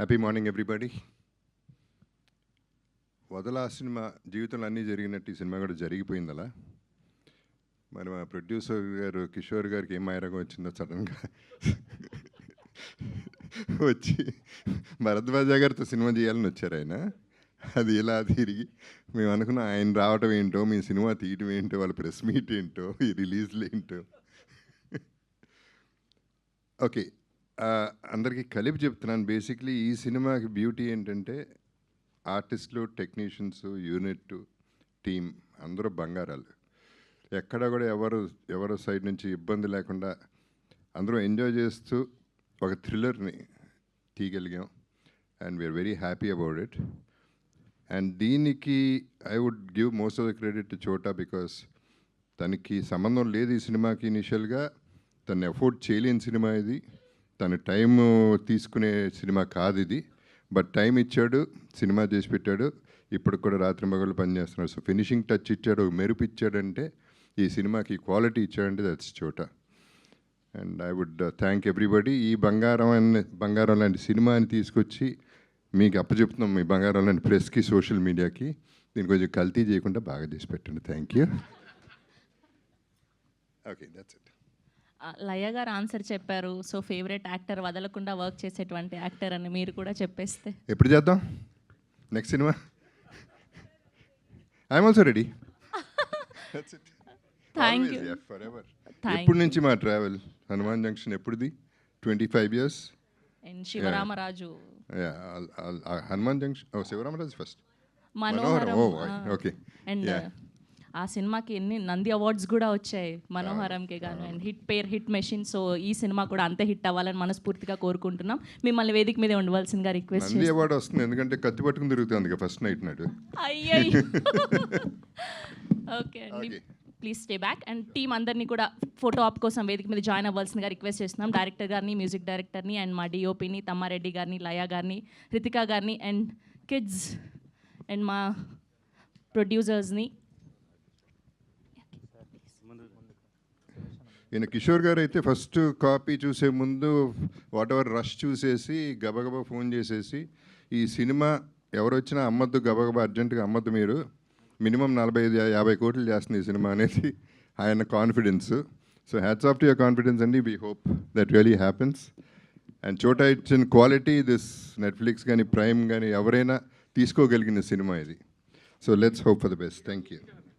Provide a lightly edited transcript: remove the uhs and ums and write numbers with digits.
Happy morning everybody. వదలా cinema జీవితంలో అన్నీ జరిగినట్టు ఈ సినిమా కూడా జరిగిపోయింది అలా. మరి మా ప్రొడ్యూసర్ గారు కిషోర్ గారికి ఏం మాయరగం వచ్చిందో సడన్గా వచ్చి భరద్వాజ గారితో సినిమా చేయాలని వచ్చారు ఆయన. అది ఇలా తిరిగి మేము అనుకున్నాం ఆయన రావటం ఏంటో, మీ సినిమా తీయటం ఏంటో, వాళ్ళ ప్రెస్ మీట్ ఏంటో, ఈ రిలీజ్లు ఏంటో. ఓకే, అందరికీ కలిపి చెప్తున్నాను. బేసిక్లీ ఈ సినిమాకి బ్యూటీ ఏంటంటే ఆర్టిస్టులు, టెక్నీషియన్స్, యూనిట్, టీమ్ అందరూ బంగారాలు. ఎక్కడ కూడా ఎవరు సైడ్ నుంచి ఇబ్బంది లేకుండా అందరూ ఎంజాయ్ చేస్తూ ఒక థ్రిల్లర్ని తీయగలిగాం. And we're very happy about it. And దీనికి I would give most of the credit to Chota, because తనకి సంబంధం లేదు ఈ సినిమాకి. ఇనిషియల్గా తను ఎఫోర్డ్ చేయలేని సినిమా ఇది, తను టైం తీసుకునే సినిమా కాదు ఇది. బట్ టైం ఇచ్చాడు, సినిమా చేసి పెట్టాడు. ఇప్పుడు కూడా రాత్రి మగళ్ళు పనిచేస్తున్నాడు. సో ఫినిషింగ్ టచ్ ఇచ్చాడు, మెరుపు ఇచ్చాడంటే, ఈ సినిమాకి క్వాలిటీ ఇచ్చాడంటే దట్స్ చోటా. And I would thank everybody. ఈ బంగారం లాంటి సినిమాని తీసుకొచ్చి మీకు అప్పచెప్తున్నాం, మీ బంగారం లాంటి ప్రెస్కి, సోషల్ మీడియాకి. దీన్ని కొంచెం కల్తీ చేయకుండా బాగా చేసి పెట్టండి. Thank you. Okay, that's it. Laya garu answer చెప్పారు. సో ఫేవరెట్ యాక్టర్, వదలకుండా వర్క్ చేసేటువంటి యాక్టర్ అని మీరు కూడా చెప్పేస్తే. ఎప్పుడు చేద్దాం next cinema? I'm also ready. Thank you. ఎప్పటి నుంచి మా ట్రావెల్? హనుమాన్ జంక్షన్ ఎప్పుడుది? 25 years. And Sivaramaraju. Hanuman Junction, Sivaramaraju first. Manoharam. Okay. And ఆ సినిమాకి ఎన్ని నంది అవార్డ్స్ కూడా వచ్చాయి మనోహరంకి గాను. And hit machine. సో ఈ సినిమా కూడా అంతే హిట్ అవ్వాలని మనస్ఫూర్తిగా కోరుకుంటున్నాం. మిమ్మల్ని వేదిక మీద ఉండవలసిందిగా రిక్వెస్ట్. నంది అవార్డు వస్తుంది ఎందుకంటే కత్తి పట్టుకుని తిరుగుతుంది ఫస్ట్ నైట్ నాడు. అయ్యయ్యో. ఓకే అండి, please stay back. And team అందరినీ కూడా ఫోటో ఆప్ కోసం వేదిక మీద జాయిన్ అవ్వాల్సిందిగా రిక్వెస్ట్ చేస్తున్నాం. డైరెక్టర్ గారిని, మ్యూజిక్ డైరెక్టర్ని, అండ్ మా డిఓపిని తమ్మారెడ్డి గారిని, లయ గారిని, రితికా గారిని, అండ్ కిడ్స్ అండ్ మా ప్రొడ్యూసర్స్ని. ఈయన కిషోర్ గారు అయితే ఫస్ట్ కాపీ చూసే ముందు వాట్ ఎవర్ రష్ చూసేసి గబగబా ఫోన్ చేసేసి, ఈ సినిమా ఎవరు వచ్చినా అమ్మద్దు, గబగబా అర్జెంటుగా అమ్మద్దు, మీరు మినిమం 45-50 కోట్లు చేస్తుంది ఈ సినిమా అనేది ఆయన confidence. So hats off to your confidence అండి. We hope that really happens. And Chota ఇచ్చిన క్వాలిటీ దిస్ నెట్ఫ్లిక్స్ కానీ, ప్రైమ్ కానీ ఎవరైనా తీసుకోగలిగిన సినిమా ఇది. So let's hope for the best. Thank you.